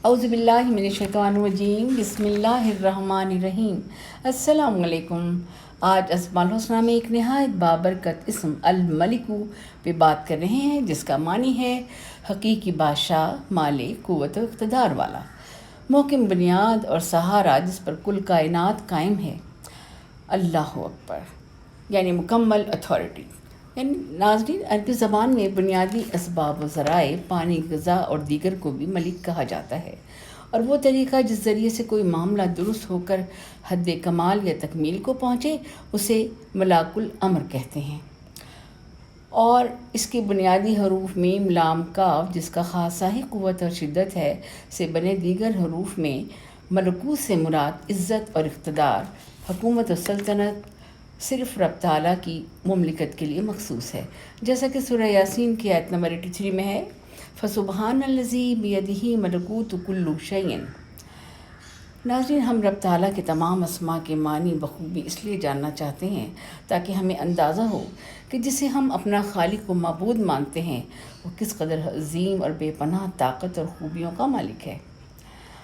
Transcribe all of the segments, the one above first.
اعوذ باللہ من الشیطان الرجیم، بسم اللہ الرحمن الرحیم۔ السلام علیکم۔ آج اسماء الحسنی میں ایک نہایت بابرکت اسم الملک پہ بات کر رہے ہیں، جس کا معنی ہے حقیقی بادشاہ، مالک، قوت و اقتدار والا، محکم بنیاد اور سہارا جس پر کل کائنات قائم ہے۔ اللہ اکبر، یعنی مکمل اتھارٹی۔ یعنی ناظرین، عربی زبان میں بنیادی اسباب و ذرائع، پانی، غذا اور دیگر کو بھی ملک کہا جاتا ہے، اور وہ طریقہ جس ذریعے سے کوئی معاملہ درست ہو کر حد کمال یا تکمیل کو پہنچے اسے ملاک الامر کہتے ہیں۔ اور اس کے بنیادی حروف میم، لام، کاف، جس کا خاصہ ہی قوت اور شدت ہے، سے بنے دیگر حروف میں ملکوت سے مراد عزت اور اقتدار، حکومت و سلطنت صرف رب تعالیٰ کی مملکت کے لیے مخصوص ہے، جیسا کہ سورہ یاسین کی آیت نمبر 83 میں ہے، فَسُبْحَانَ الَّذِي بِيَدِهِ مَلَكُوتُ كُلِّ شَيْءٍ۔ ناظرین، ہم رب تعالیٰ کے تمام اسماء کے معنی بخوبی اس لیے جاننا چاہتے ہیں تاکہ ہمیں اندازہ ہو کہ جسے ہم اپنا خالق و معبود مانتے ہیں وہ کس قدر عظیم اور بے پناہ طاقت اور خوبیوں کا مالک ہے۔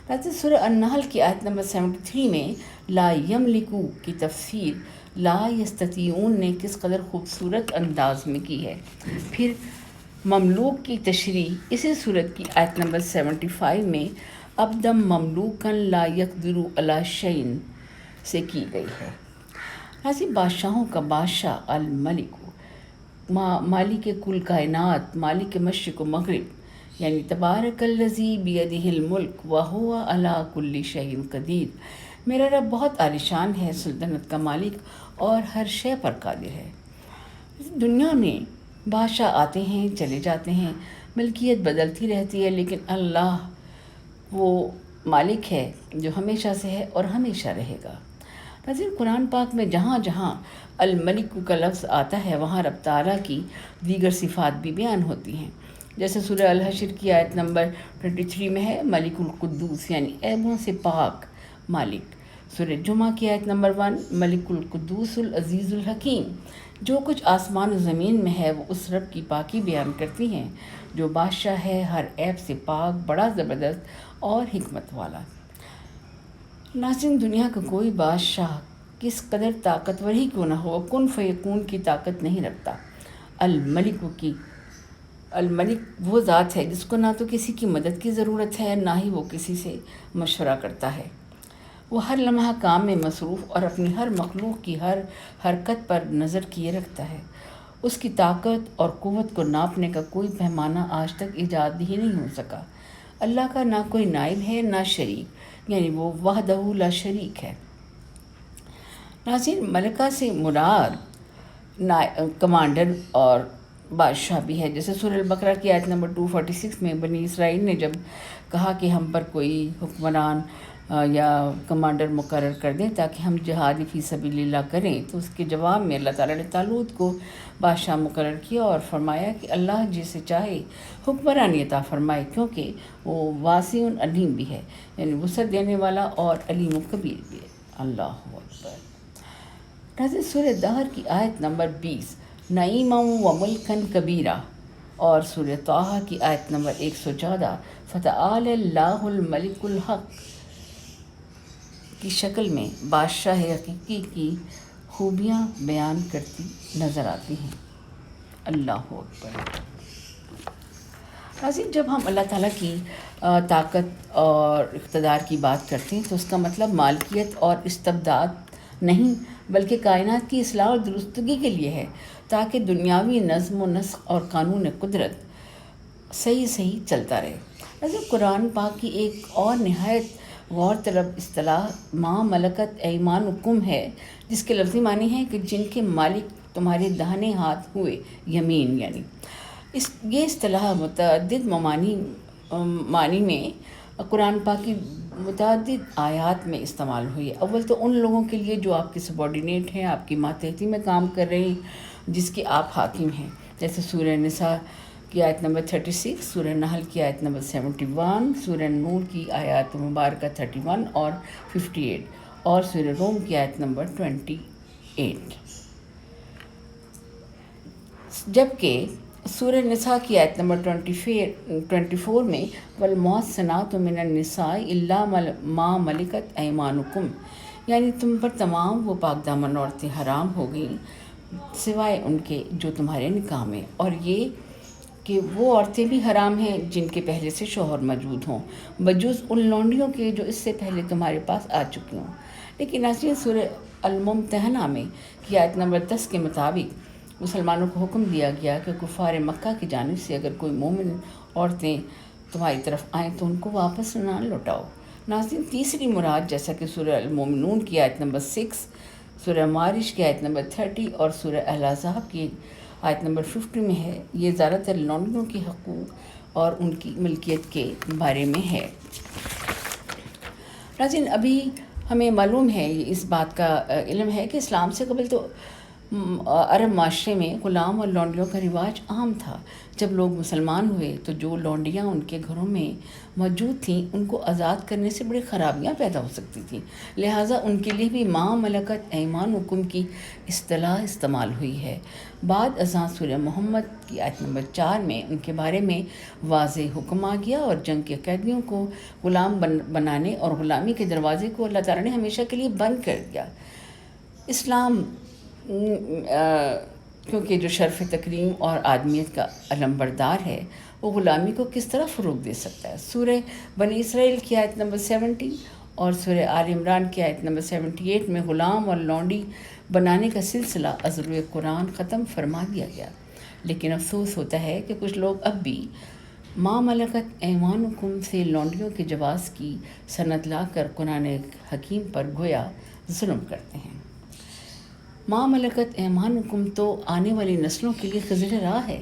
ناظرین، سورہ النحل کی آیت نمبر 73 میں لا یملکو کی تفسیر لا یستطیعون نے کس قدر خوبصورت انداز میں کی ہے۔ پھر مملوک کی تشریح اسی صورت کی آیت نمبر 75 میں ابدم مملوکن لا یقدر علی شیء سے کی گئی ہے۔ ایسی بادشاہوں کا بادشاہ الملک، مالک کل کائنات، مالک مشرق و مغرب، یعنی تبارک الذی بیدہ الملک وہو علی کل شیء قدیر۔ میرا رب بہت عالیشان ہے، سلطنت کا مالک اور ہر شے پر قادر ہے۔ دنیا میں بادشاہ آتے ہیں، چلے جاتے ہیں، ملکیت بدلتی رہتی ہے، لیکن اللہ وہ مالک ہے جو ہمیشہ سے ہے اور ہمیشہ رہے گا۔ ناظرین، قرآن پاک میں جہاں جہاں الملک کا لفظ آتا ہے وہاں رب تعالیٰ کی دیگر صفات بھی بیان ہوتی ہیں، جیسے سورہ الحشر کی آیت نمبر 23 میں ہے ملک القدوس، یعنی عیبوں سے پاک مالک۔ سورہ جمعہ کی آیت نمبر 1 ملک القدوس العزیز الحکیم۔ جو کچھ آسمان و زمین میں ہے وہ اس رب کی پاکی بیان کرتی ہیں جو بادشاہ ہے، ہر عیب سے پاک، بڑا زبردست اور حکمت والا۔ ناظرین، دنیا کا کوئی بادشاہ کس قدر طاقتور ہی کیوں نہ ہو، کن فیکون کی طاقت نہیں رکھتا۔ الملک وہ ذات ہے جس کو نہ تو کسی کی مدد کی ضرورت ہے، نہ ہی وہ کسی سے مشورہ کرتا ہے۔ وہ ہر لمحہ کام میں مصروف اور اپنی ہر مخلوق کی ہر حرکت پر نظر کیے رکھتا ہے۔ اس کی طاقت اور قوت کو ناپنے کا کوئی پیمانہ آج تک ایجاد ہی نہیں ہو سکا۔ اللہ کا نہ کوئی نائب ہے نہ شریک، یعنی وہ وحدہ لا شریک ہے۔ ناظرین، ملکہ سے مراد کمانڈر اور بادشاہ بھی ہے، جیسے سورہ البقرہ کی آیت نمبر 246 میں بنی اسرائیل نے جب کہا کہ ہم پر کوئی حکمران یا کمانڈر مقرر کر دیں تاکہ ہم جہاد فی سبیل اللہ کریں، تو اس کے جواب میں اللہ تعالیٰ نے طالوت کو بادشاہ مقرر کیا اور فرمایا کہ اللہ جسے چاہے حکمرانی عطا فرمائے، کیونکہ وہ واسع علیم بھی ہے، یعنی وسعت دینے والا اور علیم و کبیر بھی ہے۔ اللہ اکبر۔ ناظرین، سورہ دہر کی آیت نمبر 20 نعیما و ملکن کبیرہ، اور سورہ طٰہٰ کی آیت نمبر 114 فتعالی اللہ الملک الحق کی شکل میں بادشاہ حقیقی کی خوبیاں بیان کرتی نظر آتی ہیں۔ اللہ اکبر۔ ناظرین، جب ہم اللہ تعالیٰ کی طاقت اور اقتدار کی بات کرتے ہیں تو اس کا مطلب مالکیت اور استبداد نہیں، بلکہ کائنات کی اصلاح اور درستگی کے لیے ہے، تاکہ دنیاوی نظم و نسق اور قانون قدرت صحیح چلتا رہے۔ ناظرین، قرآن پاک کی ایک اور نہایت غور طلب اصطلاح ما ملکت ایمانکم ہے، جس کے لفظی معنی ہے کہ جن کے مالک تمہارے داہنے ہاتھ ہوئے، یمین یعنی۔ یہ اصطلاح متعدد معنی میں قرآن پاک کی متعدد آیات میں استعمال ہوئی ہے۔ اول تو ان لوگوں کے لیے جو آپ کے سبارڈینیٹ ہیں، آپ کی ماتحتی میں کام کر رہے ہیں، جس کے آپ حاکم ہیں، جیسے سورہ نساء کی آیت نمبر 36، سورہ نحل کی آیت نمبر 71، سورہ نور کی آیات مبارکہ 31 اور 58، اور سورہ روم کی آیت نمبر 28۔ جبکہ سورہ نساء کی آیت نمبر 24 میں والمحصنات من النساء الا ما ملکت ایمانکم، یعنی تم پر تمام وہ پاک دامن عورتیں حرام ہو گئیں سوائے ان کے جو تمہارے نکاح میں، اور یہ کہ وہ عورتیں بھی حرام ہیں جن کے پہلے سے شوہر موجود ہوں، بجز ان لونڈیوں کے جو اس سے پہلے تمہارے پاس آ چکی ہوں۔ لیکن ناظرین، سورہ الممتحنہ میں کی آیت نمبر 10 کے مطابق مسلمانوں کو حکم دیا گیا کہ کفار مکہ کی جانب سے اگر کوئی مومن عورتیں تمہاری طرف آئیں تو ان کو واپس نہ لوٹاؤ۔ ناظرین، تیسری مراد جیسا کہ سورہ المومنون کی آیت نمبر 6، سورہ معارج کی آیت نمبر 30 اور سورہ الاحزاب کی آیت نمبر 50 میں ہے، یہ زیادہ تر لونڈیوں کے حقوق اور ان کی ملکیت کے بارے میں ہے۔ ناظرین، ابھی ہمیں معلوم ہے، اس بات کا علم ہے کہ اسلام سے قبل تو عرب معاشرے میں غلام اور لونڈیوں کا رواج عام تھا۔ جب لوگ مسلمان ہوئے تو جو لونڈیاں ان کے گھروں میں موجود تھیں ان کو آزاد کرنے سے بڑی خرابیاں پیدا ہو سکتی تھیں، لہٰذا ان کے لیے بھی ما ملکت ایمانکم کی اصطلاح استعمال ہوئی ہے۔ بعد ازاں سورہ محمد کی آیت نمبر 4 میں ان کے بارے میں واضح حکم آ گیا اور جنگ کے قیدیوں کو غلام بنانے اور غلامی کے دروازے کو اللہ تعالیٰ نے ہمیشہ کے لیے بند کر دیا۔ اسلام کیونکہ جو شرف تکریم اور آدمیت کا علمبردار ہے، وہ غلامی کو کس طرح فروغ دے سکتا ہے۔ سورہ بنی اسرائیل کی آیت نمبر 70 اور سورہ آل عمران کی آیت نمبر 78 میں غلام اور لونڈی بنانے کا سلسلہ از روئے قرآن ختم فرما دیا گیا، لیکن افسوس ہوتا ہے کہ کچھ لوگ اب بھی ما ملکت ایمانکم سے لونڈیوں کے جواز کی سند لا کر قرآن حکیم پر گویا ظلم کرتے ہیں۔ ما ملکت ایمانکم تو آنے والی نسلوں کے لیے خضر راہ ہے۔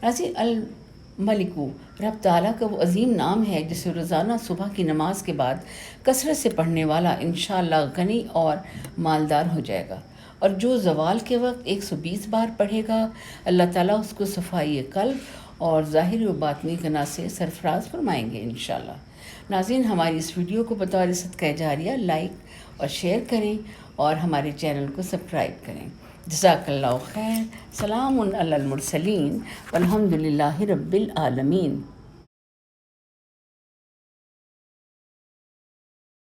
ناظرین، الملکو رب تعالیٰ کا وہ عظیم نام ہے جسے روزانہ صبح کی نماز کے بعد کثرت سے پڑھنے والا انشاءاللہ غنی اور مالدار ہو جائے گا، اور جو زوال کے وقت 120 بار پڑھے گا اللہ تعالیٰ اس کو صفائی قلب اور ظاہری و باطنی گناہ سے سرفراز فرمائیں گے انشاءاللہ۔ ناظرین، ہماری اس ویڈیو کو بطور صدقہ جاریہ لائک اور شیئر کریں اور ہمارے چینل کو سبسکرائب کریں۔ جزاک اللہ خیر۔ سلام علی المرسلین والحمد للہ رب العالمین۔